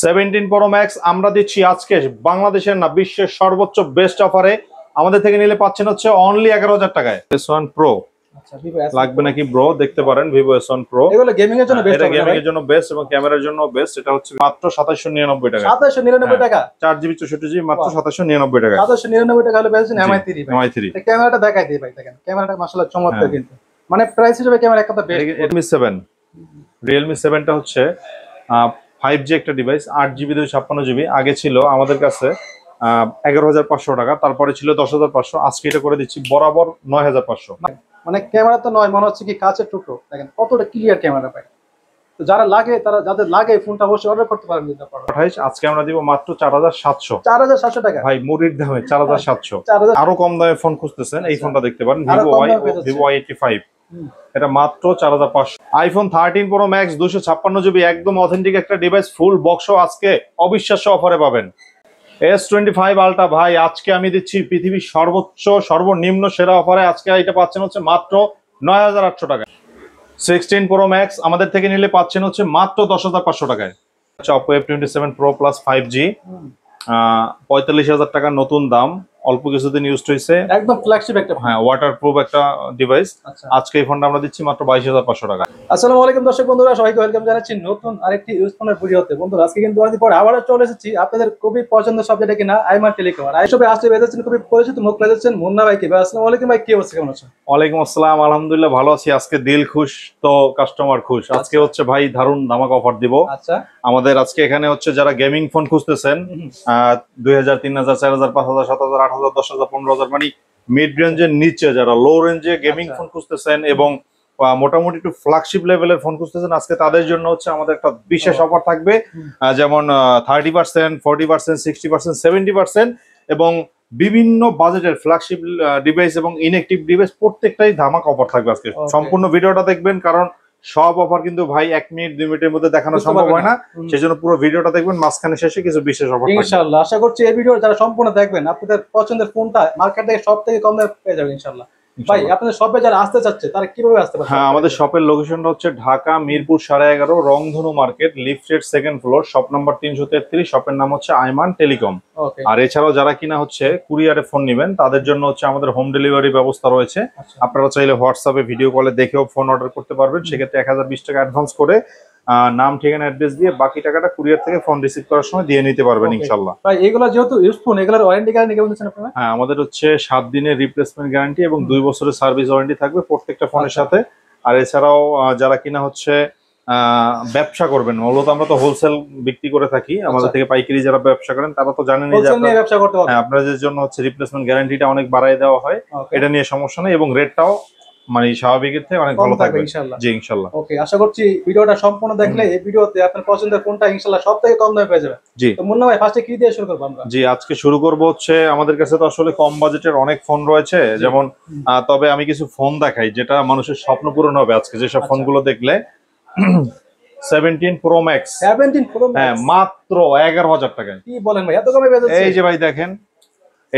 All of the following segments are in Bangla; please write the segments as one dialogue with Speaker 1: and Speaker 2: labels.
Speaker 1: 17 প্রো ম্যাক্স আমরা দিচ্ছি আজকে বাংলাদেশের না বিশ্বের সর্বোচ্চ বেস্ট অফারে। আমাদের থেকে নিলে পাচ্ছেন হচ্ছে অনলি 11,000 টাকায় S1 Pro।
Speaker 2: আচ্ছা Vivo S1
Speaker 1: লাগবে নাকি ব্রো? দেখতে পারেন Vivo S1 Pro।
Speaker 2: এগুলো গেমিং এর জন্য বেস্ট,
Speaker 1: এটা গেমিং এর জন্য বেস্ট এবং ক্যামেরার জন্য বেস্ট। এটা হচ্ছে মাত্র 2799 টাকা।
Speaker 2: 2799 টাকা
Speaker 1: 4GB 64GB মাত্র 2799 টাকা।
Speaker 2: 2799 টাকা হলে পেয়েছেন MI3 ভাই। MI3 ক্যামেরাটা দেখাই দিই ভাই, দেখেন ক্যামেরাটা মাশাআল্লাহ চমৎকার, কিন্তু মানে প্রাইস হিসেবে ক্যামেরা একটা বেস্ট।
Speaker 1: Realme 7 টা হচ্ছে 5G একটা ডিভাইস, 8GB 256GB। আগে ছিল আমাদের কাছে 11,500 টাকা, তারপরে ছিল 10,500, আজকে এটা করে দিচ্ছি বরাবর 9,500।
Speaker 2: মানে ক্যামেরা তো নয়, মনে হচ্ছে কি কাচের টুকরো, দেখেন কতটা ক্লিয়ার ক্যামেরা পাই। তো যারা লাগে তারা যাদের লাগে ফোনটা অবশ্যই অর্ডার করতে পারবেন।
Speaker 1: আজকে আমরা দিব মাত্র 4,700।
Speaker 2: 4,700 টাকা
Speaker 1: ভাই মুড়ির দামে 4,700। আরো কম দামে ফোন খুঁজতেছেন, এই ফোনটা দেখতে পারেন Vivo Y85। এটা মাত্র 4,500। iPhone 13 Pro Max 256GB একদম অথেন্টিক একটা ডিভাইস, ফুল বক্স আজকে অবিশ্বাস্য অফারে পাবেন। S25 Ultra ভাই আজকে আমি দিচ্ছি পৃথিবীর সর্বনিম্ন সেরা অফারে। আজকে এটা পাচ্ছেন হচ্ছে মাত্র 9,800 টাকায়। 16 Pro Max আমাদের থেকে নিলে পাচ্ছেন হচ্ছে মাত্র 10,500 টাকায়। Oppo F27 Pro Plus 5G 45,000 টাকা নতুন দাম, অল্প কিছুদিন ইউজড হয়েছে, একদম ফ্ল্যাগশিপ একটা, হ্যাঁ ওয়াটারপ্রুফ একটা ডিভাইস। আজকে এই ফোনটা আমরা দিচ্ছি মাত্র 22,500 টাকা।
Speaker 2: আসসালামু আলাইকুম দর্শক বন্ধুরা, সবাইকে ওয়েলকাম জানাচ্ছি নতুন আরেকটি ইউজ ফোনের ভিডিওতে। বন্ধুরা আজকে কিন্তু অনেকদিন পর আবারও চলে এসেছি আপনাদের খুবই পছন্দের সব, যেটা কিনা আইমান টেলিকম। আর এই সবে আসতে বেঁধেছেন খুবই পরিচিত মুখ বেঁধেছেন মুন্না ভাইকে। আসসালামু আলাইকুম ভাই, কি অবস্থা, কেমন আছেন?
Speaker 1: ওয়ালাইকুম আসসালাম, আলহামদুলিল্লাহ ভালো আছি। আজকে দিল খুশ তো কাস্টমার খুশ। আজকে হচ্ছে ভাই দারুন ধামাকা অফার দিব।
Speaker 2: আচ্ছা
Speaker 1: আমাদের আজকে এখানে হচ্ছে যারা গেমিং ফোন খুঁজতেছেন 2,000 3,000 4,000 5,000 7,000 8,000 10,000 15,000 মানে মিড রেঞ্জের নিচে যারা লো রেঞ্জে গেমিং ফোন খুঁজতেছেন এবং মোটামুটি একটু ফ্ল্যাগশিপ লেভেলের ফোন খুঁজতেছেন, আজকে তাদের জন্য হচ্ছে আমাদের একটা বিশেষ অফার থাকবে। যেমন 30%, 40%, 60%, 70% এবং বিভিন্ন বাজেটের ফ্ল্যাগশিপ ডিভাইস এবং ইনঅ্যাক্টিভ ডিভাইস প্রত্যেকটাই ধামাকা অফার থাকবে আজকে। সম্পূর্ণ ভিডিওটা দেখবেন, কারণ সব অফার কিন্তু ভাই 1 মিনিট 2 মিনিটের মধ্যে দেখানো সম্ভব হয় না, সেজন্য পুরো ভিডিওটা দেখবেন, মাঝখানে শেষে কিছু বিশেষ অফার থাকবে
Speaker 2: ইনশাআল্লাহ। আশা করছি এই ভিডিও যারা সম্পূর্ণ দেখবেন আপনাদের পছন্দের ফোনটা মার্কেট থেকে সবথেকে কম দামে পেয়ে যাবেন ইনশাআল্লাহ। ভাই আপনাদের শপে যারা আসতে চাচ্ছে তারা কিভাবে আসতে পারে?
Speaker 1: হ্যাঁ, আমাদের শপের লোকেশনটা হচ্ছে ঢাকা মিরপুর 11.5 রংধনু মার্কেট, লিফটের 2nd ফ্লোর, শপ নাম্বার 333। শপের নাম হচ্ছে আইমান টেলিকম। আর এছাড়াও যারা কিনা হচ্ছে কুরিয়ারে ফোন নেবেন তাদের জন্য হচ্ছে আমাদের হোম ডেলিভারি ব্যবস্থা রয়েছে। আপনারা চাইলে হোয়াটসঅ্যাপে ভিডিও কলে দেখেও ফোন অর্ডার করতে পারবেন। সেক্ষেত্রে 1020 টাকা অ্যাডভান্স করে নাম ঠিকানা অ্যাড্রেস দিয়ে বাকি টাকাটা কুরিয়ার থেকে ফোন রিসিভ করার সময় দিয়ে নিতে পারবেন ইনশাআল্লাহ।
Speaker 2: ভাই এগুলো যেহেতু ইউজ ফোন, এগুলোর ওয়ারেন্টি গ্যারান্টি কেমন দিচ্ছেন আপনারা?
Speaker 1: হ্যাঁ, আমাদের হচ্ছে 7 দিনের রিপ্লেসমেন্ট গ্যারান্টি এবং 2 বছরের সার্ভিস ওয়ারেন্টি থাকবে প্রত্যেকটা ফোনের সাথে। আর এছাড়াও যারা কিনা হচ্ছে ব্যবসা করবেন, মূলত আমরা তো হোলসেল বিক্রি করে থাকি, আমাদের থেকে পাইকারি যারা ব্যবসা করেন তারা তো জানেনই যে আপনাদের জন্য হচ্ছে রিপ্লেসমেন্ট গ্যারান্টিটা অনেক বাড়ায় দেওয়া হয়। এটা নিয়ে সমস্যা নেই এবং রেটটাও মানে স্বাভাবিকের থেকে অনেক ভালো থাকবে ইনশাআল্লাহ। জি ইনশাআল্লাহ।
Speaker 2: ওকে, আশা করছি ভিডিওটা সম্পূর্ণ দেখলে এই ভিডিওতে আপনার পছন্দের ফোনটা ইনশাআল্লাহ সবথেকে কম দামে পেয়ে যাবেন।
Speaker 1: জি
Speaker 2: তো মুন্না ভাই ফার্স্টে কি দিয়ে শুরু করব আমরা?
Speaker 1: জি, আজকে শুরু করব হচ্ছে আমাদের কাছে তো আসলে কম বাজেটের অনেক ফোন রয়েছে, যেমন তবে আমি কিছু ফোন দেখাই যেটা মানুষের স্বপ্ন পূরণ হবে আজকে যেসব ফোনগুলো দেখলে। 17 Pro Max,
Speaker 2: 17 Pro Max
Speaker 1: হ্যাঁ মাত্র 11,000 টাকায়।
Speaker 2: কি বলেন ভাই, এত কমে পেয়ে যাচ্ছে?
Speaker 1: এই যে ভাই দেখেন,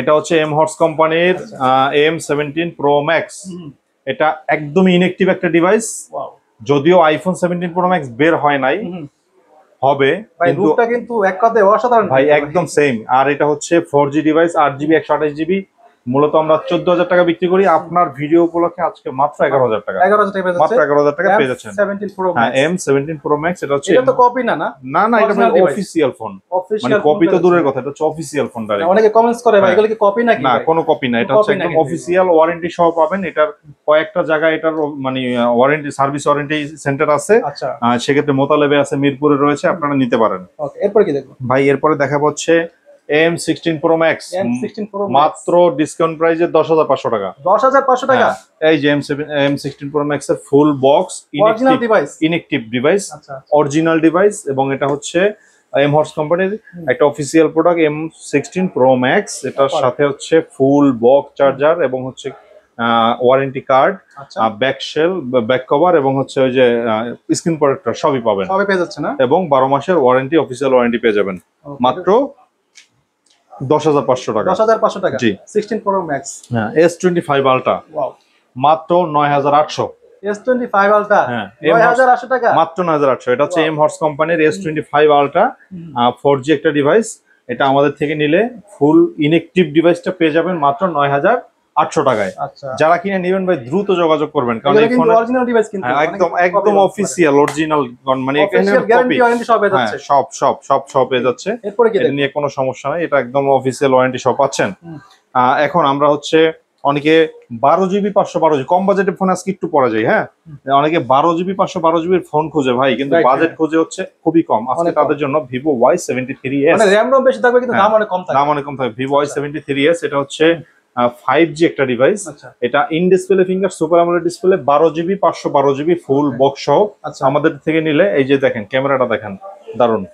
Speaker 1: এটা হচ্ছে এমহর্স কোম্পানির M17 Pro Max। এটা একদমই ইনঅ্যাক্টিভ একটা ডিভাইস, যদিও iPhone 17 Pro Max বের হয় নাই, হবে,
Speaker 2: কিন্তু এক কথায় অসাধারণ
Speaker 1: ভাই, একদম সেম। আর এটা হচ্ছে 4G ডিভাইস, 8GB 128GB। মূলত আমরা 14,000 টাকা বিক্রি করি, আপনার ভিডিও উপলক্ষে আজকে মাত্র 11,000 টাকা, মাত্র 11,000 টাকা পেয়ে যাচ্ছেন। হ্যাঁ, M17 Pro Max। এটা হচ্ছে,
Speaker 2: এটা তো কপি না, না না,
Speaker 1: এটা মানে অফিশিয়াল ফোন, মানে কপি তো দূরের কথা, এটা হচ্ছে অফিশিয়াল ফোন ডাইরেক্ট।
Speaker 2: অনেকে কমেন্টস করে ভাই এগুলো কি কপি নাকি?
Speaker 1: না, কোনো কপি না, এটা হচ্ছে একদম অফিশিয়াল, ওয়ারেন্টি সহ পাবেন। এটার কয়েকটা জায়গায় এটার মানে ওয়ারেন্টি সার্ভিস ওয়ারেন্টি সেন্টার আছে, সেক্ষেত্রে মোতালেবে আছে, মিরপুরে রয়েছে, আপনারা নিতে পারেন।
Speaker 2: এরপর কি দেখবো
Speaker 1: ভাই? এরপরে দেখাবো হচ্ছে M16 Pro Max, মাত্র ডিসকাউন্ট প্রাইসে 10,500 টাকা।
Speaker 2: 10,500 টাকা।
Speaker 1: এই যে M16 Pro Max এর full box inactive device, original device, এবং এটা হচ্ছে এমহর্স কোম্পানির একটা official product M16 Pro Max। এটার সাথে হচ্ছে ফুল বক্স চার্জার এবং হচ্ছে warranty card, back shell, back cover এবং হচ্ছে ওই যে স্ক্রিন প্রোটেক্টর সবই পাবেন,
Speaker 2: সবই পেয়ে যাচ্ছে না?
Speaker 1: এবং 12 মাসের ওয়ারেন্টি, অফিসিয়াল ওয়ারেন্টি পেয়ে যাবেন মাত্র 10,500 টাকা।
Speaker 2: 10,500 টাকা। জি, 16 Pro Max।
Speaker 1: হ্যাঁ, S25 Ultra মাত্র 9,800।
Speaker 2: S25 আলট্রা
Speaker 1: হ্যাঁ
Speaker 2: 9800 টাকা
Speaker 1: মাত্র 9800। এটা হচ্ছে এম হর্স কোম্পানির S25 আলট্রা 4G একটা ডিভাইস। এটা আমাদের থেকে নিলে ফুল ইনএক্টিভ ডিভাইসটা পেয়ে যাবেন মাত্র 9800 টাকায়।
Speaker 2: আচ্ছা
Speaker 1: যারা কিনে নেবেন ভাই দ্রুত যোগাযোগ করবেন, কারণ এই ফোন
Speaker 2: অরিজিনাল ডিভাইস কিন্তু
Speaker 1: একদম একদম অফিসিয়াল অরিজিনাল, মানে এখানে
Speaker 2: গ্যারান্টি ওয়ারেন্টি সব পেয়ে যাচ্ছে।
Speaker 1: সব পেয়ে যাচ্ছে।
Speaker 2: এরপরে কি
Speaker 1: এটা নিয়ে কোনো সমস্যা নাই, এটা একদম অফিসিয়াল ওয়ারেন্টি সব পাচ্ছেন। এখন আমরা হচ্ছে অনেকে 12GB 512GB কম বাজেটের ফোন আজকে একটু পড়া যায়। হ্যাঁ, অনেকে 12GB 512GB ফোন খুঁজে ভাই, কিন্তু বাজেট খুঁজে হচ্ছে খুবই কম। আজকে তাদের জন্য ভিভো Y73s,
Speaker 2: মানে র‍্যাম রম বেশি থাকবে কিন্তু দাম অনেক কম থাকবে।
Speaker 1: দাম অনেক কম থাকবে। ভিভো Y73s এটা হচ্ছে 5G একটা ডিভাইস। এটা in display finger super AMOLED display 12GB 512GB full box সহ আমাদের থেকে নিলে এই যে দেখেন ক্যামেরাটা দেখেন দারুন।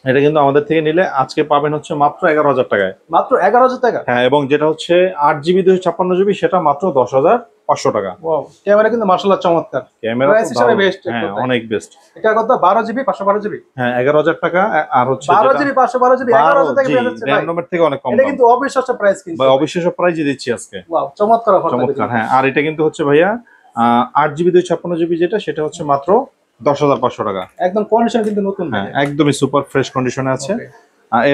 Speaker 1: এটা কিন্তু আমাদের থেকে নিলে আজকে পাবেন হচ্ছে মাত্র 11000 টাকায়।
Speaker 2: মাত্র 11000 টাকা?
Speaker 1: হ্যাঁ, এবং যেটা হচ্ছে 8GB 256GB সেটা মাত্র 10500 টাকা।
Speaker 2: ওয়াও, ক্যামেরা কিন্তু মাশাআল্লাহ চমৎকার।
Speaker 1: ক্যামেরা
Speaker 2: প্রাইস হিসেবে বেস্ট,
Speaker 1: হ্যাঁ অনেক বেস্ট।
Speaker 2: এটা কত 12GB 512GB?
Speaker 1: হ্যাঁ 11000 টাকা। আর হচ্ছে
Speaker 2: 12GB 512GB 11000 টাকা পেয়ে যাচ্ছে ভাই।
Speaker 1: র‍্যাম রমের থেকে অনেক কম।
Speaker 2: এটা কিন্তু অবিশ্বাস্য প্রাইস কিন্তু
Speaker 1: ভাই, অবিশ্বাস্য প্রাইসই দিচ্ছি আজকে।
Speaker 2: ওয়াও, চমৎকার অফার
Speaker 1: চমৎকার। হ্যাঁ, আর এটা কিন্তু হচ্ছে ভাইয়া 8GB 256GB যেটা সেটা হচ্ছে মাত্র 10500 টাকা।
Speaker 2: একদম কন্ডিশন কিন্তু নতুন।
Speaker 1: হ্যাঁ, একদমই সুপার ফ্রেশ কন্ডিশনে আছে।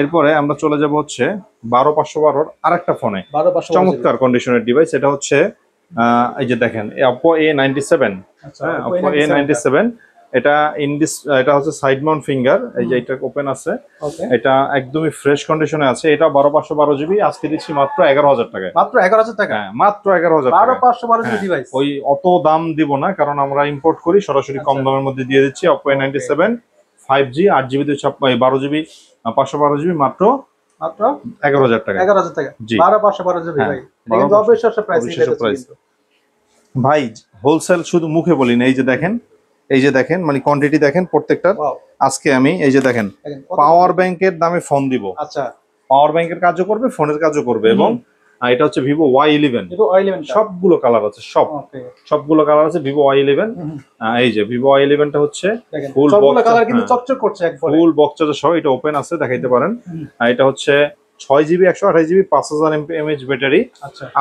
Speaker 1: এরপরে আমরা চলে যাব হচ্ছে 12512 আরেকটা ফোনে, চমৎকার কন্ডিশনের ডিভাইস। এটা হচ্ছে এই যে দেখেন Oppo A97। হ্যাঁ, Oppo A97 এটা হচ্ছে সাইড মাউন্ট ফিঙ্গার, এই যে এটা ওপেন আছে। এটা একদমই ফ্রেশ কন্ডিশনে আছে। এটা 12512GB আজকে দিচ্ছি মাত্র 11000 টাকায়।
Speaker 2: মাত্র 11000 টাকা?
Speaker 1: হ্যাঁ, মাত্র 11000 টাকা।
Speaker 2: 12512GB device.
Speaker 1: ওই অত দাম দিব না, কারণ আমরা ইম্পোর্ট করি, সরাসরি কম দামের মধ্যে দিয়ে দিচ্ছি। Oppo A97 5G 8GB 12GB 512GB মাত্র 11000 টাকা।
Speaker 2: 11000 টাকা 12512GB ভাই। এটা কিন্তু অবিশ্বাস্য প্রাইস।
Speaker 1: ভাই হোলসেল শুধু মুখে বলি না, এই যে দেখেন মানে কোয়ান্টিটি দেখেন প্রত্যেকটার। আজকে আমি এই যে দেখেন পাওয়ার ব্যাংকের দামে ফোন দিব।
Speaker 2: আচ্ছা,
Speaker 1: পাওয়ার ব্যাংকের কাজও করবে, ফোনের কাজও করবে। এবং এটা হচ্ছে ভিভো Y11। সবগুলো কালার আছে, সবগুলো কালার আছে ভিভো Y11। এই যে ভিভো Y11 টা হচ্ছে ফুল বক্স কালার, কিন্তু চকচক করছে একবারে ফুল বক্স চার্জার সহ। এটা ওপেন আছে, দেখাইতে পারেন। এটা হচ্ছে 6GB 128GB 5000 mAh ব্যাটারি।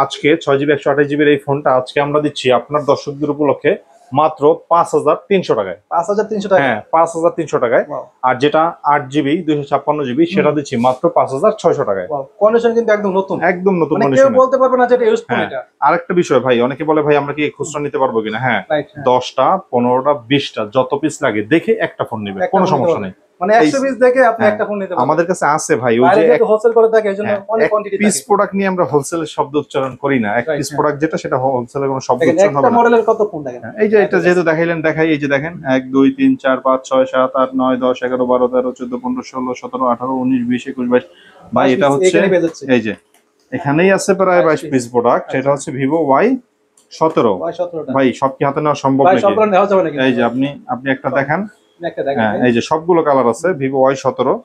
Speaker 1: আজকে 6GB 128GB এই ফোনটা আজকে আমরা দিচ্ছি আপনার দর্শকদের উপলক্ষে মাত্র 5300 টাকায়।
Speaker 2: 5300 টাকা?
Speaker 1: হ্যাঁ, 5300 টাকায়। আর যেটা 8GB 256GB সেটা দিচ্ছি মাত্র 5600 টাকায়।
Speaker 2: কন্ডিশন কিন্তু একদম নতুন, একদম নতুন
Speaker 1: কন্ডিশন।
Speaker 2: কেউ বলতে পারবে না যে এটা ইউজফুল। এটা
Speaker 1: আরেকটা বিষয় ভাই, অনেকে বলে ভাই আমরা কি খুচরা নিতে পারবো কিনা। হ্যাঁ, 10টা 15টা 20টা যত পিস লাগে দেখে একটা ফোন নেবে, কোনো সমস্যা নেই।
Speaker 2: মানে 100 পিস দেখে আপনি একটা ফোন নিতে পারবেন।
Speaker 1: আমাদের কাছে আছে ভাই, ওই যে
Speaker 2: হোলসেল করে থাকে, এজন্য অনেক কোয়ান্টিটি থাকে।
Speaker 1: পিস প্রোডাক্ট নিয়ে আমরা হোলসেলের শব্দ উচ্চারণ করি না। এক পিস প্রোডাক্ট যেটা সেটা হোলসেলের কোনো শব্দ উচ্চারণ হবে না।
Speaker 2: একটা মডেলের কত ফোন দেখেন,
Speaker 1: এই যে এটা যেহেতু দেখাই, এই যে দেখেন 1 2 3 4 5 6 7 8 9 10 11 12 13 14 15 16 17 18 19 20 21 22 ভাই এটা হচ্ছে এই যে এখানেই আছে প্রায় 22 পিস প্রোডাক্ট। সেটা হচ্ছে ভিভো Y17। ভাই সব কি হাতে নেওয়া সম্ভব নাকি? এই যে আপনি একটা দেখান। এই যে সবগুলো কালার আছে ভিভো Y17।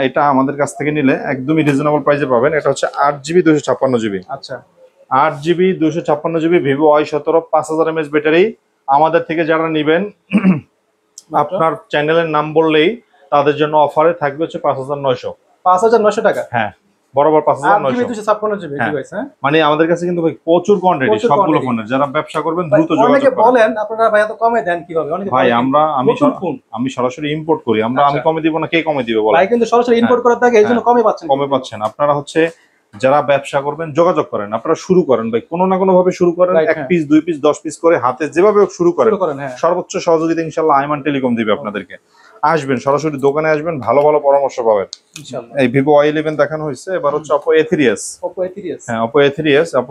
Speaker 1: এটা আমাদের কাছ থেকে নিলে একদমই রিজনেবল প্রাইসে পাবেন। এটা হচ্ছে 8GB 256GB।
Speaker 2: আচ্ছা,
Speaker 1: 8GB 256GB Vivo Y17 5000 mAh battery. আমাদের থেকে যারা নেবেন আপনার চ্যানেলের নাম বললেই তাদের জন্য অফারে থাকবে হচ্ছে 5900
Speaker 2: টাকা।
Speaker 1: হ্যাঁ, বরাবর 5900। মানে আমাদের কাছে কিন্তু প্রচুর কোয়ান্টিটি সবগুলো ফোনের। যারা ব্যবসা করবেন দ্রুত যোগাযোগ করুন।
Speaker 2: বলেন আপনারা ভাই এত কমে দেন কিভাবে?
Speaker 1: ভাই আমি সরাসরি ইম্পোর্ট করি। আমি কমে দিব না, কে কমে দিবে বলেন?
Speaker 2: ভাই কিন্তু সরাসরি ইম্পোর্ট করে থাকে, এইজন্য কমে পাচ্ছেন।
Speaker 1: আপনারা হচ্ছে যারা ব্যবসা করবেন যোগাযোগ করেন, আপনারা শুরু করেন ভাই, কোনো না কোনো ভাবে শুরু করেন। 1 পিস 2 পিস 10 পিস করে হাতে যেভাবে শুরু করেন। সর্বোচ্চ সহযোগিতা ইনশাআল্লাহ আইমান টেলিকম দিবে আপনাদেরকে। আসবেন, সরাসরি দোকানে আসবেন, ভালো ভালো পরামর্শ পাবেন ইনশাআল্লাহ। এই ভিভো Y11 দেখানো হয়েছে, এবার হচ্ছে Oppo A3s। হ্যাঁ, Oppo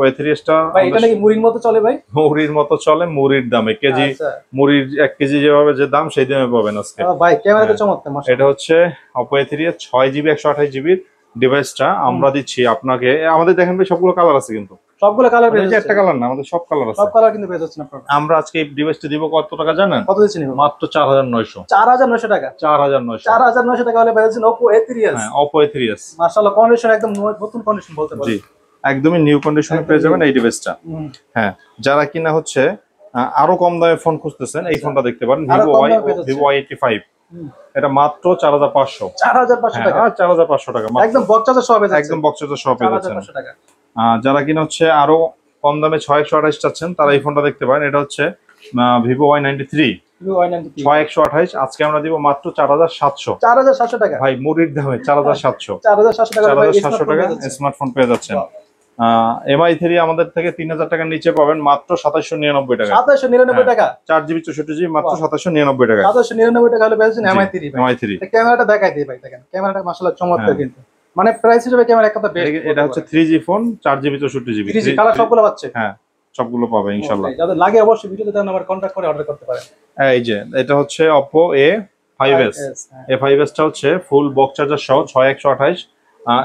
Speaker 1: A3s টা
Speaker 2: ভাই এটা নাকি মুড়ির মতো চলে ভাই?
Speaker 1: মুড়ির মতো চলে, মুড়ির দামে কেজি। মুড়ির 1 কেজি যেভাবে যে দাম সেই দামে পাবেন আজকে।
Speaker 2: ভাই ক্যামেরা তো চমৎকার মাশাআল্লাহ।
Speaker 1: এটা হচ্ছে Oppo A3s 6GB 128GB ডিভাইসটা আমরা দিচ্ছি আপনাকে। আমাদের দেখেন ভাই সবগুলো কালার আছে, কিন্তু
Speaker 2: সবগুলো কালার পেয়ে যাচ্ছে।
Speaker 1: একটা কালার না, আমাদের সব কালার আছে।
Speaker 2: সব কালার কিন্তু পেয়ে যাচ্ছেন আপনারা।
Speaker 1: আমরা আজকে এই ডিভাইসটা দিব কত টাকা জানেন?
Speaker 2: কত দিচ্ছেন?
Speaker 1: মাত্র 4900।
Speaker 2: 4900 টাকা?
Speaker 1: 4900
Speaker 2: টাকা হলে পেয়ে যাচ্ছেন Oppo A3s।
Speaker 1: হ্যাঁ, Oppo A3s
Speaker 2: মাশাআল্লাহ কন্ডিশন একদম নতুন কন্ডিশন বলতে পারেন।
Speaker 1: জি, একদমই নিউ কন্ডিশনে পেয়ে যাবেন এই ডিভাইসটা। হ্যাঁ, যারা কিনা হচ্ছে আরো কম দামে ফোন খুঁজতেছেন এই ফোনটা দেখতে পারেন, ভিভো Y85। এটা মাত্র 4500 টাকা। 4500 টাকা
Speaker 2: একদম বক্স চার্জার সহ পেয়ে যাচ্ছেন।
Speaker 1: একদম বক্স চার্জার সহ পেয়ে যাচ্ছেন। যারা কিনা হচ্ছে আরো কম দামে 6128 চাচ্ছেন তারা এই ফোনটা দেখতে পারেন। এটা হচ্ছে ভিভো Y93 6128 আজকে আমরা দিব মাত্র 4700।
Speaker 2: 4700 টাকা
Speaker 1: ভাই মুড়ির দামে 4700।
Speaker 2: 4700 টাকা
Speaker 1: 4700 টাকা স্মার্টফোন পেয়ে যাচ্ছেন। MI3 আমাদের থেকে 3000 টাকার নিচে পাবেন মাত্র 2799 টাকা।
Speaker 2: 2799 টাকা
Speaker 1: 4GB 64GB মাত্র 2799 টাকা।
Speaker 2: 2799 টাকা হলে পেয়েছেন MI3 ভাই।
Speaker 1: MI3
Speaker 2: ক্যামেরাটা দেখাই দিই ভাই, দেখেন ক্যামেরাটা মাশাআল্লাহ চমৎকার কিন্তু মানে প্রাইস হিসেবে ক্যামেরা একটা বেস্ট।
Speaker 1: এটা হচ্ছে 3G phone 4GB 64GB
Speaker 2: 3G colour সবগুলো পাচ্ছে।
Speaker 1: হ্যাঁ সবগুলো পাবে ইনশাআল্লাহ।
Speaker 2: যাদের লাগে অবশ্যই ভিডিওতে দেন নাম্বার কন্টাক্ট করে অর্ডার করতে পারেন।
Speaker 1: এই যে এটা হচ্ছে Oppo A5s। A5s টা হচ্ছে ফুল বক্স চার্জার সহ 6128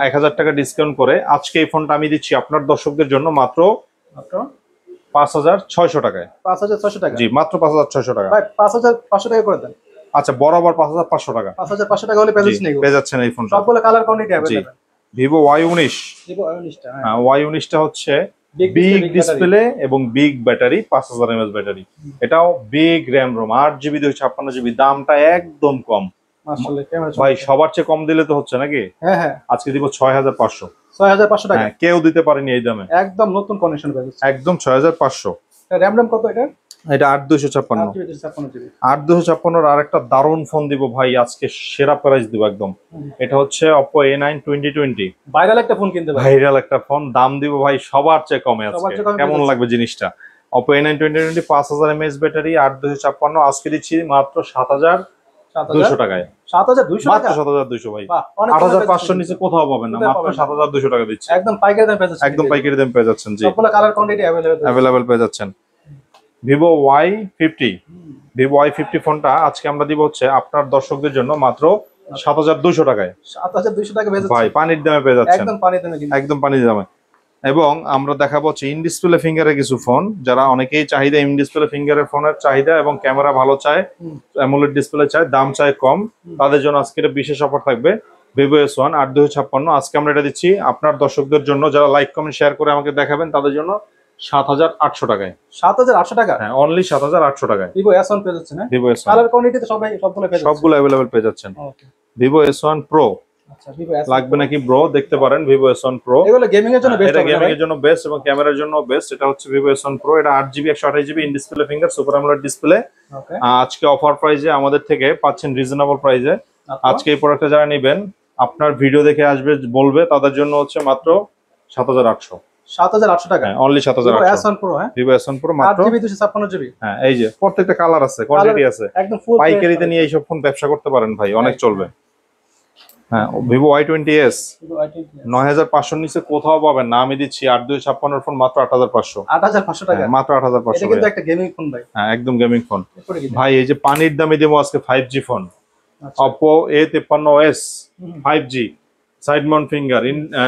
Speaker 1: 1000 টাকা ডিসকাউন্ট করে আজকে এই ফোনটা আমি দিচ্ছি আপনার দর্শকদের জন্য মাত্র 5600 টাকায়।
Speaker 2: 5600 টাকা
Speaker 1: জি মাত্র 5600 টাকা
Speaker 2: ভাই। 5500 টাকা করে দেন।
Speaker 1: আচ্ছা বরাবর 5500 টাকা।
Speaker 2: 5500 টাকা হলে পেয়ে যাচ্ছেন
Speaker 1: এই ফোনটা
Speaker 2: সবগুলো colour quantity available.
Speaker 1: Vivo Y19।
Speaker 2: Vivo Y19 টা
Speaker 1: হ্যাঁ Y19 টা হচ্ছে বিগ ডিসপ্লে এবং বিগ ব্যাটারি 5000 mAh ব্যাটারি। এটাও big RAM ROM 8GB 256GB দামটা একদম কম
Speaker 2: মাশাআল্লাহ। ক্যামেরা
Speaker 1: ভাই সবার চেয়ে কম দিলে তো হচ্ছে নাকি?
Speaker 2: হ্যাঁ হ্যাঁ
Speaker 1: আজকে দিব 6500।
Speaker 2: 6500 টাকা
Speaker 1: কেউ দিতে পারেনি এই দামে।
Speaker 2: একদম নতুন কন্ডিশন পেয়ে যাচ্ছে
Speaker 1: একদম 6500।
Speaker 2: র‍্যাম কত এটা?
Speaker 1: এটা 8256।
Speaker 2: 8256
Speaker 1: 8256 এর আরেকটা দারুণ ফোন দিব ভাই আজকে সেরা প্রাইস দিব একদম। এটা হচ্ছে Oppo A9 2020
Speaker 2: ভাইরাল একটা ফোন কিনতে ভাই।
Speaker 1: ভাইরাল একটা ফোন দাম দিব ভাই সবার চেয়ে কমে আজকে। কেমন লাগবে জিনিসটা? Oppo A9 2020 5000 mAh ব্যাটারি 8256 আজকে দিচ্ছি মাত্র 7200 টাকায়।
Speaker 2: 7200
Speaker 1: মাত্র
Speaker 2: টাকা
Speaker 1: 7200 ভাই।
Speaker 2: বাহ
Speaker 1: 8500 নিচে কোথাও পাবেন না, মাত্র 7200 টাকা দিচ্ছি।
Speaker 2: একদম পাইকারি দামে পেয়ে যাচ্ছেন।
Speaker 1: একদম পাইকারি দামে পেয়ে যাচ্ছেন। জি
Speaker 2: সবগুলো কালার কোয়ান্টিটি
Speaker 1: अवेलेबल পেয়ে যাচ্ছেন। Vivo Y50 Vivo Y50 ফোনটা আজকে আমরা দিব হচ্ছে আপনার দর্শকদের জন্য মাত্র 7200 টাকায়।
Speaker 2: 7200 টাকা পেয়ে যাচ্ছেন
Speaker 1: ভাই পানির দামে পেয়ে যাচ্ছেন।
Speaker 2: একদম পানির দামে কিন্তু
Speaker 1: একদম পানির দামে। এবং আমরা দেখাবো হচ্ছে ইন ডিসপ্লে ফিঙ্গারের কিছু ফোন, যারা অনেকেই চাহিদা ইন ডিসপ্লে ফিঙ্গারের ফোনের চাহিদা এবং ক্যামেরা ভালো চায়, অ্যামোলেড ডিসপ্লে চায়, দাম চায় কম, তাদের জন্য আজকে একটা বিশেষ অফার থাকবে। Vivo S1 8256 আজকে আমরা এটা দিচ্ছি আপনার দর্শকদের জন্য, যারা লাইক কমেন্ট শেয়ার করে আমাকে দেখাবেন তাদের জন্য 7800 টাকায়।
Speaker 2: 7800 টাকা
Speaker 1: হ্যাঁ অনলি 7800 টাকায়
Speaker 2: Vivo S1 পেয়ে যাচ্ছেন। হ্যাঁ
Speaker 1: Vivo S1
Speaker 2: কালার কোয়ান্টিটি তো সবগুলো পেয়ে যাচ্ছেন,
Speaker 1: সবগুলো अवेलेबल পেয়ে যাচ্ছেন।
Speaker 2: ওকে
Speaker 1: Vivo S1 Pro
Speaker 2: আচ্ছা Vivo S1
Speaker 1: লাগবে নাকি ব্রো? দেখতে পারেন Vivo S1 Pro।
Speaker 2: এগুলো গেমিং এর জন্য বেস্ট
Speaker 1: এটা
Speaker 2: হবে,
Speaker 1: গেমিং এর জন্য বেস্ট এবং ক্যামেরার জন্য বেস্ট। এটা হচ্ছে Vivo S1 Pro। এটা 8GB 128GB in display finger super AMOLED display.
Speaker 2: Okay
Speaker 1: আজকে অফার প্রাইসে আমাদের থেকে পাচ্ছেন রিজনেবল প্রাইসে। আজকে এই প্রোডাক্টটা যারা নেবেন আপনার ভিডিও দেখে আসবে বলবে তাদের জন্য হচ্ছে মাত্র 7800।
Speaker 2: 7800 টাকা
Speaker 1: অনলি 7800
Speaker 2: Vivo S1 Pro। হ্যাঁ
Speaker 1: Vivo S1 Pro মাত্র
Speaker 2: 8GB 256GB।
Speaker 1: হ্যাঁ এই যে প্রত্যেকটা কালার আছে, কোয়ালিটি আছে,
Speaker 2: একদম ফুল
Speaker 1: পাইকারিতে নিয়ে এইসব ফোন ব্যবসা করতে পারেন ভাই, অনেক চলবে। হ্যাঁ Vivo Y20s 9500 নিচে কোথাও পাবেন না, আমি দিচ্ছি 8256 ফোন মাত্র 8500।
Speaker 2: 8500 টাকা
Speaker 1: মাত্র 8500।
Speaker 2: এটা কিন্তু একটা গেমিং ফোন ভাই।
Speaker 1: হ্যাঁ একদম গেমিং ফোন ভাই। এই যে পানির দামে দেবো আজকে 5G phone Oppo A53s 5G side Mount finger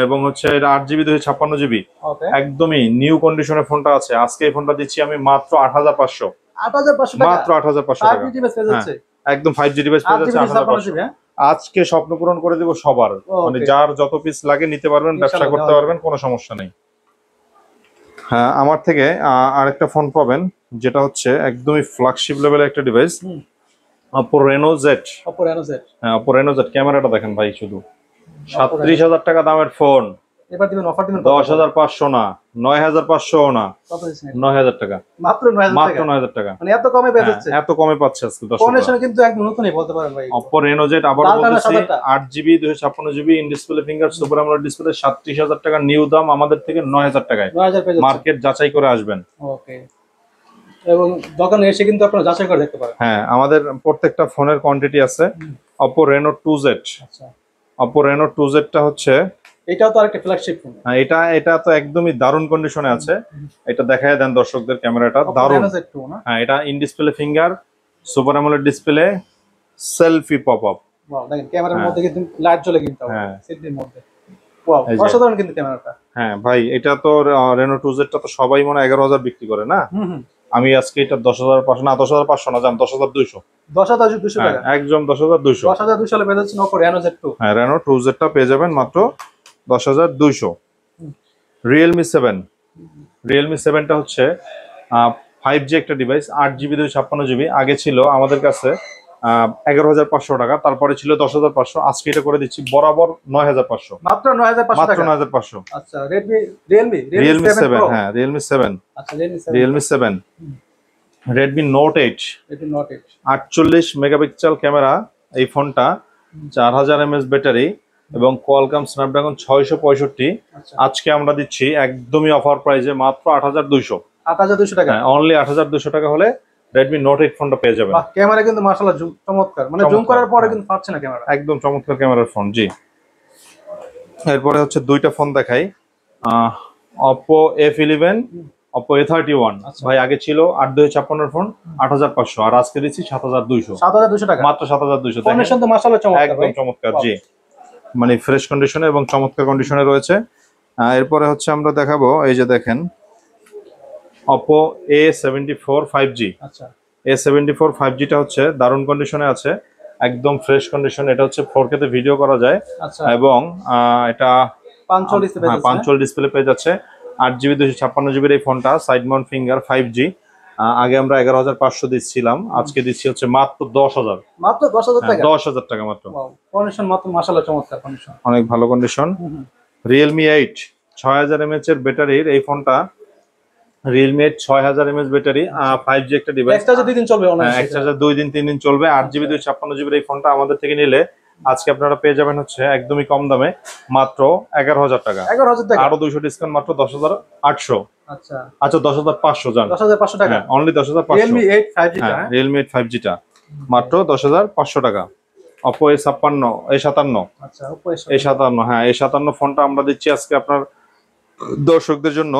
Speaker 1: এবং হচ্ছে এটা 8GB 256GB
Speaker 2: ওকে
Speaker 1: একদমই নিউ কন্ডিশনের ফোনটা আছে। আজকে এই ফোনটা দিচ্ছি আমি মাত্র 8500।
Speaker 2: 8500 টাকা
Speaker 1: মাত্র 8500 টাকা।
Speaker 2: 5G ডিভাইস পেয়ে যাচ্ছে
Speaker 1: একদম 5G ডিভাইস পেয়ে যাচ্ছে 8500।
Speaker 2: হ্যাঁ
Speaker 1: আজকে স্বপ্ন পূরণ করে দেব সবার, মানে যার যত পিস লাগে নিতে পারবেন, ব্যবসা করতে পারবেন, কোনো সমস্যা নেই। হ্যাঁ আমার থেকে আরেকটা ফোন পাবেন যেটা হচ্ছে একদমই ফ্ল্যাগশিপ লেভেলের একটা device Oppo Reno Z।
Speaker 2: Oppo Reno Z
Speaker 1: হ্যাঁ Oppo Reno Z ক্যামেরাটা দেখেন ভাই, শুধু 37000 টাকা দামের ফোন।
Speaker 2: এবার দিবেন অফার দিবেন
Speaker 1: 10500 না, 9500 না,
Speaker 2: কত দিছেন?
Speaker 1: 9000 টাকা
Speaker 2: মাত্র 9000
Speaker 1: মাত্র
Speaker 2: টাকা
Speaker 1: 9000 টাকা।
Speaker 2: মানে এত কমে পেয়ে যাচ্ছে,
Speaker 1: এত কমে পাচ্ছে আজকে দর্শকরা।
Speaker 2: কন্ডিশন কিন্তু একদম নতুনই বলতে পারেন ভাই।
Speaker 1: Oppo Reno Z আবার বলতেছি 8GB 256GB in display finger super AMOLED display 37000 টাকা নিউ দাম, আমাদের থেকে 9000 টাকায়।
Speaker 2: 9000 পেয়ে যাচ্ছে,
Speaker 1: মার্কেট যাচাই করে আসবেন।
Speaker 2: ওকে এবং দোকানে এসে কিন্তু আপনারা যাচাই করে দেখতে পারেন।
Speaker 1: হ্যাঁ আমাদের প্রত্যেকটা ফোনের কোয়ান্টিটি আছে। Oppo Reno 2Z।
Speaker 2: আচ্ছা
Speaker 1: Oppo Reno 2Z টা হচ্ছে
Speaker 2: এটাও তো আরেকটা ফ্ল্যাগশিপ ফোন।
Speaker 1: হ্যাঁ এটা তো একদমই দারুণ কন্ডিশনে আছে। এটা দেখায় দেন দর্শকদের, ক্যামেরাটা দারুণ। হ্যাঁ এটা in display finger super AMOLED display selfie pop up.
Speaker 2: Wow দেখেন ক্যামেরার মধ্যে কিন্তু লাইট জ্বলে কিন্তু
Speaker 1: হ্যাঁ
Speaker 2: সেলফির মধ্যে। ওয়াও অসাধারণ কিন্তু ক্যামেরাটা।
Speaker 1: হ্যাঁ ভাই এটা তো Reno 2Z টা তো সবাই মনে 11000 বিক্রি করে না। আমি আজকে এটা 10500 না, 10500 না, জান 10200।
Speaker 2: 10200 টাকা
Speaker 1: একদম 10200।
Speaker 2: 10200 হলে পেয়ে যাচ্ছেন Oppo Reno Z2।
Speaker 1: হ্যাঁ Reno 2Z টা পেয়ে যাবেন মাত্র 10200। Realme 7 Realme 7 টা হচ্ছে 5G একটা ডিভাইস 8GB 256GB। আগে ছিল আমাদের কাছে 11500 টাকা, তারপরে ছিল 10500, আজকে এটা করে দিচ্ছি বরাবর 9500।
Speaker 2: মাত্র 9500
Speaker 1: মাত্র
Speaker 2: টাকা
Speaker 1: 9500।
Speaker 2: আচ্ছা Realme
Speaker 1: Realme 7 হ্যাঁ Realme 7
Speaker 2: আচ্ছা
Speaker 1: Realme 7 Redmi note 8
Speaker 2: Redmi Note 8
Speaker 1: 48 megapixel camera, এই ফোনটা 4000 mAh ব্যাটারি এবং কোয়ালকম স্ন্যাপড্রাগন 665।
Speaker 2: আচ্ছা
Speaker 1: আজকে আমরা দিচ্ছি একদমই অফার প্রাইসে মাত্র 8200।
Speaker 2: 8200 টাকা।
Speaker 1: হ্যাঁ, অনলি 8200 টাকা হলে রেডমি নোট 8 ফোনটা পেয়ে যাবেন।
Speaker 2: বাহ, ক্যামেরা কিন্তু মাশাআল্লাহ চমৎকার, মানে জুম করার পরে কিন্তু পাচ্ছে না ক্যামেরা,
Speaker 1: একদম চমৎকার ক্যামেরার ফোন। জি, এরপরে হচ্ছে দুইটা ফোন দেখাই। Oppo F11, Oppo A31।
Speaker 2: আচ্ছা।
Speaker 1: ভাই আগে ছিল 8256 ফোন 8500, আর আজকে দিচ্ছি 7200।
Speaker 2: 7200 টাকা
Speaker 1: মাত্র 7200।
Speaker 2: কন্ডিশন তো মাশাআল্লাহ চমৎকার
Speaker 1: একদম
Speaker 2: ভাই।
Speaker 1: চমৎকার। জি, মানে ফ্রেশ কন্ডিশনে এবং চমৎকার কন্ডিশনে রয়েছে। এরপরে হচ্ছে আমরা দেখাবো, এই যে দেখেন Oppo A74 5G।
Speaker 2: আচ্ছা
Speaker 1: A74 5G টা হচ্ছে দারুণ কন্ডিশনে আছে, একদম ফ্রেশ কন্ডিশন। এটা হচ্ছে 4K তে ভিডিও করা যায়
Speaker 2: আচ্ছা
Speaker 1: এবং এটা
Speaker 2: 5 ডিসপ্লে আছে।
Speaker 1: 5 ডিসপ্লে পেয়ে যাচ্ছে। 8GB 256GB এই ফোনটা, সাইড মাউন্ট ফিঙ্গার 5G। আগে আমরা 11500 দিচ্ছিলাম, আজকে দিচ্ছি হচ্ছে মাত্র 10000।
Speaker 2: মাত্র 10000 টাকা।
Speaker 1: 10000 টাকা মাত্র।
Speaker 2: কন্ডিশন মাত্র মাশাআল্লাহ চমৎকার কন্ডিশন,
Speaker 1: অনেক ভালো কন্ডিশন। Realme 8 6000 mAh এর ব্যাটারির এই ফোনটা, Realme 8 6000 mAh ব্যাটারি, 5G একটা ডিভাইস।
Speaker 2: একটা যে 2 দিন চলবে অনলাইন,
Speaker 1: এক চার্জার 2 দিন 3 দিন চলবে। 8GB 256GB এই ফোনটা আমাদের থেকে নিলে আজকে আপনারা পেয়ে যাবেন হচ্ছে একদমই কম দামে মাত্র 11000 টাকা।
Speaker 2: 11000 টাকা।
Speaker 1: আরো 200 ডিসকাউন্ট, মাত্র 10800।
Speaker 2: আচ্ছা
Speaker 1: আচ্ছা 10500 জান।
Speaker 2: 10500 টাকা।
Speaker 1: হ্যাঁ, অনলি 10500।
Speaker 2: Realme 8 5G টা,
Speaker 1: হ্যাঁ, Realme 8 5G টা মাত্র 10500 টাকা। Oppo A57
Speaker 2: আচ্ছা Oppo
Speaker 1: A57, হ্যাঁ A57 ফোনটা আমরা দিচ্ছি আজকে আপনার দর্শকদের জন্য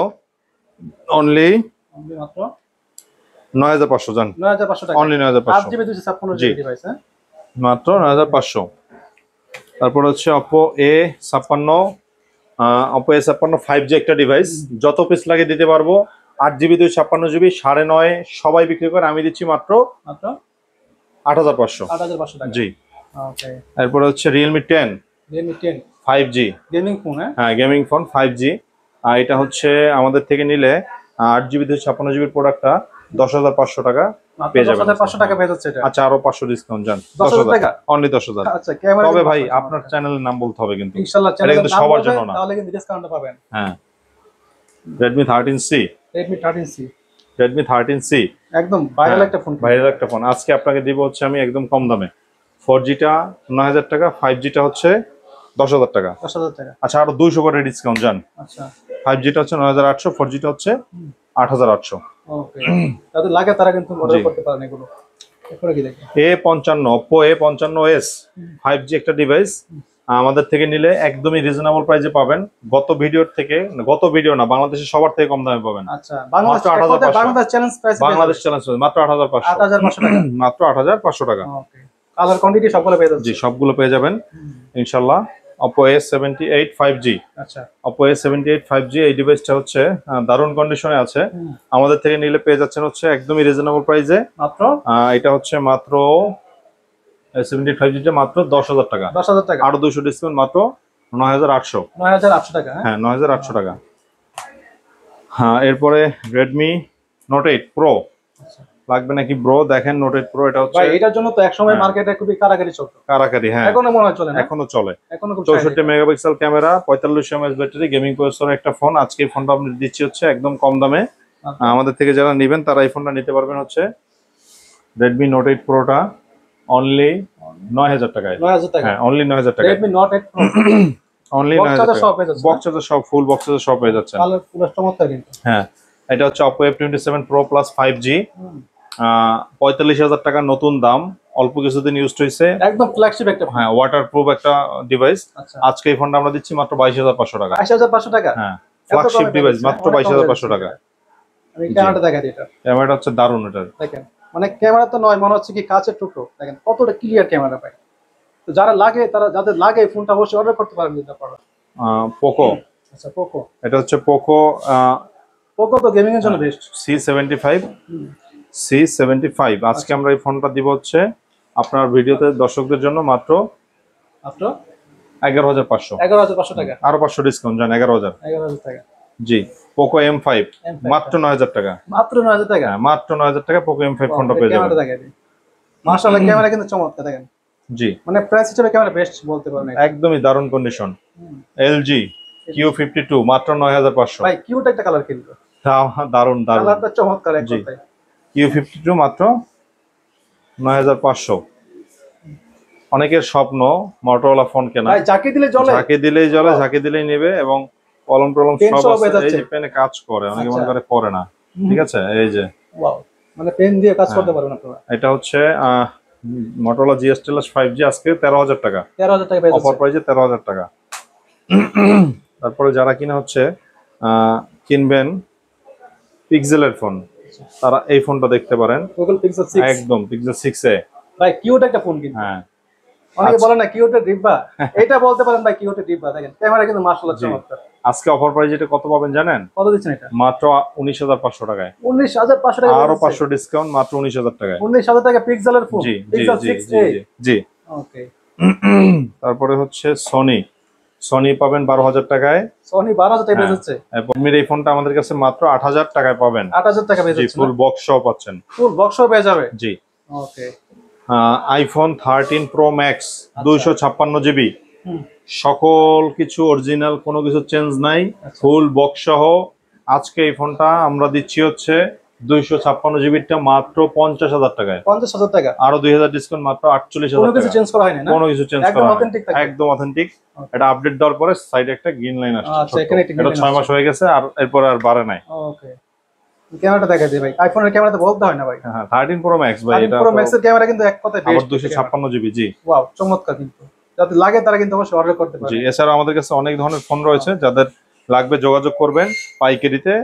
Speaker 1: অনলি
Speaker 2: মাত্র
Speaker 1: 9500 জান।
Speaker 2: 9500 টাকা।
Speaker 1: অনলি 9500।
Speaker 2: 8GB 256GB ডিভাইস, হ্যাঁ
Speaker 1: মাত্র 9500। তারপর হচ্ছে Oppo A56, Oppo A56 5G একটা ডিভাইস, যত পিস লাগে দিতে পারবো। 8GB 256GB 9.5 সবাই বিক্রি করে, আমি দিচ্ছি মাত্র 8500।
Speaker 2: 8500 টাকা।
Speaker 1: জি,
Speaker 2: ওকে।
Speaker 1: এরপরে হচ্ছে Realme 10
Speaker 2: Realme 10
Speaker 1: 5G।
Speaker 2: Gaming phone,
Speaker 1: হ্যাঁ, গেমিং ফোন 5G। এটা হচ্ছে আমাদের থেকে নিলে 8GB 256GB প্রোডাক্টটা 10500 টাকা পেয়ে যাবেন।
Speaker 2: 10500 টাকা পেয়ে যাচ্ছে এটা।
Speaker 1: আচ্ছা, আরো 500 ডিসকাউন্ট জান।
Speaker 2: 10000 টাকা।
Speaker 1: অনলি 10000।
Speaker 2: আচ্ছা ক্যামেরা
Speaker 1: তবে ভাই আপনার চ্যানেলের নাম বলতে হবে কিন্তু,
Speaker 2: ইনশাআল্লাহ
Speaker 1: এটা
Speaker 2: চ্যানেলে
Speaker 1: কিন্তু সবার জন্য না।
Speaker 2: তাহলে কিন্তু ডিসকাউন্ট পাবেন।
Speaker 1: হ্যাঁ, Redmi 13C।
Speaker 2: Redmi 13C
Speaker 1: Redmi 13C
Speaker 2: একদম ভাইরাল একটা ফোন।
Speaker 1: ভাইরাল একটা ফোন। আজকে আপনাকে দিব হচ্ছে আমি একদম কম দামে। 4G টা 9000 টাকা, 5G টা হচ্ছে 10000 টাকা।
Speaker 2: 10000 টাকা।
Speaker 1: আচ্ছা, আরো 200 করে ডিসকাউন্ট জান।
Speaker 2: আচ্ছা
Speaker 1: 5G টা হচ্ছে 9800, 4G টা হচ্ছে 8800।
Speaker 2: ওকে, যাদের লাগে তারা কিন্তু অর্ডার করতে পারেন এগুলো। এরপরে কি দেখেন?
Speaker 1: A55 Oppo A55s 5G একটা ডিভাইস, আমাদের থেকে নিলে একদমই রিজনেবল প্রাইসে পাবেন। গত ভিডিও না, বাংলাদেশের সবার থেকে কম দামে পাবেন।
Speaker 2: আচ্ছা Bangladesh challenge price,
Speaker 1: Bangladesh challenge মাত্র 8500।
Speaker 2: 8500 টাকা।
Speaker 1: মাত্র 8500 টাকা।
Speaker 2: ওকে, কালার কোয়ান্টিটি সবগুলো পেয়ে যাচ্ছে।
Speaker 1: জি, সবগুলো পেয়ে যাবেন ইনশাআল্লাহ। Oppo A78 5G।
Speaker 2: আচ্ছা
Speaker 1: Oppo A78 5G এই ডিভাইসটা হচ্ছে দারুণ কন্ডিশনে আছে, আমাদের থেকে নিলে পেয়ে যাচ্ছেন হচ্ছে একদমই রিজনেবল প্রাইসে।
Speaker 2: মাত্র
Speaker 1: এটা হচ্ছে মাত্র A78 5G টা মাত্র 10000 টাকা।
Speaker 2: 10000 টাকা।
Speaker 1: আরো 200 ডিসকাউন্ট, মাত্র 9800।
Speaker 2: 9800 টাকা।
Speaker 1: হ্যাঁ, 9800 টাকা। হ্যাঁ, এরপরে Redmi Note 8 Pro লাগবে নাকি ব্রো? দেখেন Note 8 Pro এটা হচ্ছে
Speaker 2: ভাই এটার জন্য তো একসময় মার্কেটে খুবই কারাকারি চলতো।
Speaker 1: কারাকারি। হ্যাঁ,
Speaker 2: এখনো মনে হয় চলে না?
Speaker 1: এখনো চলে।
Speaker 2: এখনো খুব
Speaker 1: 64 megapixel camera, 4500 mAh battery, gaming processor একটা ফোন। আজকে এই ফোনটা আপনি দিচ্ছি হচ্ছে একদম কম দামে। আমাদের থেকে যারা নেবেন তারা এই ফোনটা নিতে পারবেন হচ্ছে Redmi Note 8 Pro টা অনলি 9000 টাকায়।
Speaker 2: 9000 টাকা।
Speaker 1: হ্যাঁ, অনলি 9000 টাকায়।
Speaker 2: Redmi Note 8 Pro
Speaker 1: অনলি 9000 টাকা। বক্স চার্জার সব, ফুল বক্স চার্জার সব পেয়ে যাচ্ছে।
Speaker 2: কালার পুরো চমৎকার কিন্তু।
Speaker 1: হ্যাঁ, এটা হচ্ছে Oppo F27 Pro Plus 5G। 45000 টাকা নতুন দাম, অল্প কিছুদিন ইউজড হয়েছে,
Speaker 2: একদম ফ্ল্যাগশিপ একটা ফোন।
Speaker 1: হ্যাঁ ওয়াটারপ্রুফ একটা ডিভাইস।
Speaker 2: আচ্ছা
Speaker 1: আজকে এই ফোনটা আমরা দিচ্ছি মাত্র 22500 টাকা।
Speaker 2: 22500 টাকা।
Speaker 1: হ্যাঁ, ফ্ল্যাগশিপ ডিভাইস মাত্র 22500 টাকা।
Speaker 2: আমি ক্যামেরাটা দেখাই দিই এটা।
Speaker 1: ক্যামেরাটা হচ্ছে দারুণ। এটা
Speaker 2: দেখেন, মানে ক্যামেরা তো নয়, মনে হচ্ছে কি কাঁচের টুকরো। দেখেন কতটা ক্লিয়ার ক্যামেরা পায়। তো যারা লাগে, যাদের লাগে এই ফোনটা অবশ্যই অর্ডার করতে পারেন কিন্তু আপনারা।
Speaker 1: পোকো।
Speaker 2: আচ্ছা পোকো।
Speaker 1: এটা হচ্ছে পোকো
Speaker 2: পোকো তো গেমিং এর জন্য বেস্ট।
Speaker 1: C75 আজকে আমরা এই ফোনটা দিব হচ্ছে আপনার ভিডিওতে দর্শকদের জন্য মাত্র 11500।
Speaker 2: 11500 টাকা।
Speaker 1: আরো 500 ডিসকাউন্ট জান, 11000।
Speaker 2: 11000 টাকা।
Speaker 1: জি, পোকো M5 মাত্র 9000 টাকা।
Speaker 2: মাত্র 9000 টাকা।
Speaker 1: হ্যাঁ, মাত্র 9000 টাকা পোকো M5 ফোনটা পেয়ে যাবেন।
Speaker 2: ক্যামেরাটা দেখাই দিই। মাশাআল্লাহ ক্যামেরা কিন্তু চমৎকার দেখেন।
Speaker 1: জি,
Speaker 2: মানে প্রাইস হিসেবে ক্যামেরা বেস্ট বলতে পারেন।
Speaker 1: একদমই দারুণ কন্ডিশন। LG Q52 মাত্র 9500।
Speaker 2: ভাই কিউট একটা কালার কিন্তু।
Speaker 1: দারুণ দারুণ।
Speaker 2: কালারটা চমৎকার এক কথায়।
Speaker 1: Q52 মাত্র 9500। অনেকের স্বপ্ন মোটরোলা ফোন কেনা,
Speaker 2: ভাই যাকে দিলে জ্বলে,
Speaker 1: যাকে দিলেই জ্বলে, যাকে দিলেই নেবে, এবং কলম টলম
Speaker 2: পেন
Speaker 1: সব
Speaker 2: সহ
Speaker 1: আছে।
Speaker 2: হয়ে যাচ্ছে।
Speaker 1: এই যে পেনে কাজ করে, অনেকে মনে
Speaker 2: আচ্ছা।
Speaker 1: করে করে না, ঠিক আছে। এই যে
Speaker 2: ওয়াও, মানে পেন দিয়ে কাজ
Speaker 1: হ্যাঁ।
Speaker 2: করতে পারবেন আপনারা।
Speaker 1: এটা হচ্ছে মোটরোলা GS Stylus 5G, আজকে 13,000 টাকা
Speaker 2: 13,000 টাকা পেয়ে
Speaker 1: অফার
Speaker 2: যাচ্ছে।
Speaker 1: প্রাইসে, 13,000 টাকা। তারপরে যারা কিনা হচ্ছে কিনবেন পিক্সেলের ফোন, তারা এই ফোনটা দেখতে পারেন।
Speaker 2: Google Pixel 6
Speaker 1: একদম Pixel 6a।
Speaker 2: ভাই কিউট একটা ফোন কিন্তু।
Speaker 1: হ্যাঁ,
Speaker 2: অনেকে বলে না কিউটের ডিব্বা, এটা বলতে পারেন ভাই কিউটের ডিব্বা। দেখেন ক্যামেরা কিন্তু মাশাআল্লাহ
Speaker 1: জি।
Speaker 2: চমৎকার।
Speaker 1: আজকে অফার প্রাইস এটা কত পাবেন জানেন?
Speaker 2: কত দিচ্ছেন এটা?
Speaker 1: মাত্র 19,500 টাকায়।
Speaker 2: 19,500 টাকা
Speaker 1: আরো 500 ডিসকাউন্ট, মাত্র 19,000 টাকায়।
Speaker 2: 19,000 টাকা পিক্সেলের ফোন,
Speaker 1: জি জি
Speaker 2: Pixel
Speaker 1: জি
Speaker 2: 6a।
Speaker 1: জি জি।
Speaker 2: ওকে।
Speaker 1: তারপরে হচ্ছে সনি পাবেন 12,000 টাকায়।
Speaker 2: সনি 12,000 টাকা পেয়ে যাচ্ছে।
Speaker 1: রেডমির এই ফোনটা আমাদের কাছে মাত্র 8,000 টাকায় পাবেন।
Speaker 2: 8,000 টাকা পেয়ে
Speaker 1: জি,
Speaker 2: যাচ্ছে।
Speaker 1: ফুল বক্স সহ পাচ্ছেন।
Speaker 2: ফুল বক্স পেয়ে যাবে।
Speaker 1: জি।
Speaker 2: ওকে।
Speaker 1: আইফোন 13 Pro Max 256 GB,
Speaker 2: হুম।
Speaker 1: সকল কিছু অরিজিনাল, কোনো কিছু চেঞ্জ নাই, ফুল বক্স সহ। আজকে এই ফোনটা আমরা দিচ্ছি হচ্ছে 256 GB টা মাত্র 50,000 টাকায়।
Speaker 2: 50,000 টাকা।
Speaker 1: আরো 2,000 ডিসকাউন্ট, মাত্র 48,000
Speaker 2: কোনো কিছু
Speaker 1: টাকা।
Speaker 2: চেঞ্জ করা হয়নি না?
Speaker 1: কোনো কিছু চেঞ্জ
Speaker 2: একদম
Speaker 1: করা
Speaker 2: অথেন্টিক থাকবে।
Speaker 1: একদম অথেন্টিক। এটা আপডেট দেওয়ার পরে সাইডে একটা গ্রিন লাইন আসছে।
Speaker 2: আচ্ছা, এখানে একটা green
Speaker 1: এটা
Speaker 2: line
Speaker 1: 6 মাস হয়ে গেছে, আর এরপরে আর বাড়ে নাই।
Speaker 2: ওকে। ক্যামেরাটা দেখা দিই ভাই। আইফোনের ক্যামেরা তো বলতে হয় না ভাই।
Speaker 1: হ্যাঁ, 13 Pro Max ভাই,
Speaker 2: 13
Speaker 1: এটা
Speaker 2: Pro Max এর ক্যামেরা কিন্তু এক কথায়
Speaker 1: আবার
Speaker 2: বেস্ট।
Speaker 1: 256 GB। জি
Speaker 2: ওয়াও, চমৎকার কিন্তু। যাদের লাগে তারা কিন্তু অবশ্যই অর্ডার করতে পারে।
Speaker 1: জি। এছাড়া আমাদের কাছে অনেক ধরনের ফোন রয়েছে, যাদের লাগবে যোগাযোগ করবেন পাইকারিতে।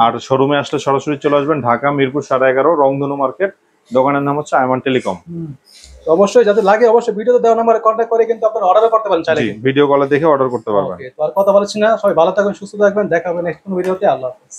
Speaker 1: আর শোরুমে আসলে সরাসরি চলে আসবেন ঢাকা মিরপুর 11.5 রংধনু মার্কেট। দোকানের নাম হচ্ছে আইমান টেলিকম।
Speaker 2: তো অবশ্যই যাদের লাগে অবশ্যই ভিডিওতে দেওয়া নম্বরে কন্ট্যাক্ট করে কিন্তু আপনারা অর্ডার করতে পারেন চাইলে।
Speaker 1: জি, ভিডিও কলে দেখে অর্ডার করতে পারবেন।
Speaker 2: ওকে, তো আর কথা বলছি না, সবাই ভালো থাকবেন, সুস্থ থাকবেন, দেখা হবে নেক্সট কোন ভিডিওতে। আল্লাহ হাফেজ।